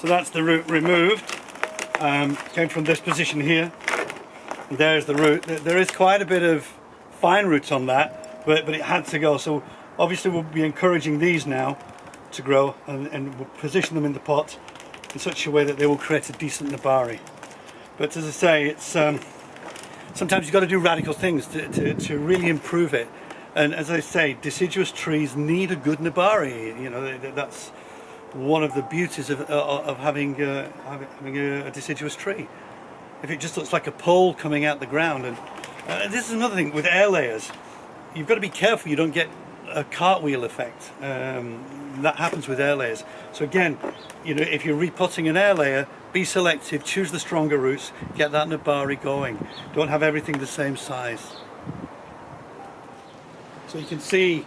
So that's the root removed. Came from this position here. And there's the root. There is quite a bit of fine roots on that, but it had to go. So obviously we'll be encouraging these now to grow, and we'll position them in the pot in such a way that they will create a decent nabari. But as I say, it's sometimes you've got to do radical things to really improve it. And as I say, deciduous trees need a good nabari. You know, that's one of the beauties of having a deciduous tree. If it just looks like a pole coming out the ground, and this is another thing with air layers, you've got to be careful you don't get a cartwheel effect. That happens with air layers. So again, you know, if you're repotting an air layer, be selective, choose the stronger roots, get that nabari going. Don't have everything the same size. So you can see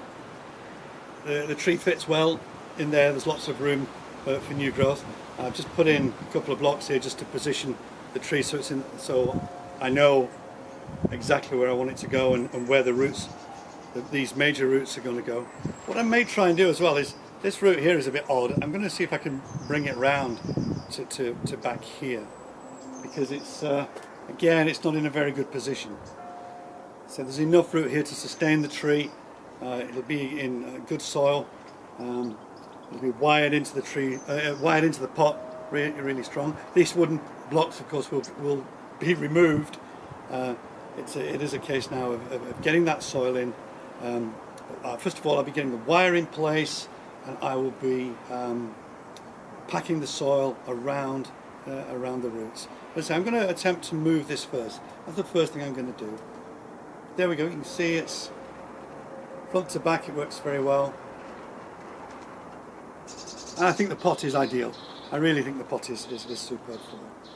the tree fits well in there. There's lots of room for new growth. I've just put in a couple of blocks here just to position the tree so it's in, so I know exactly where I want it to go and where the roots, these major roots are going to go. What I may try and do as well is, this root here is a bit odd. I'm going to see if I can bring it round to back here, because it's again, it's not in a very good position. So there's enough root here to sustain the tree. It'll be in good soil. It'll be wired into the tree, wired into the pot, really strong. These wooden blocks, of course, will be removed. It is a case now of getting that soil in. First of all, I'll be getting the wire in place, and I will be packing the soil around the roots. But so I'm going to attempt to move this first. That's the first thing I'm going to do. There we go. You can see it's front to back. It works very well. And I think the pot is ideal. I really think the pot is superb for that.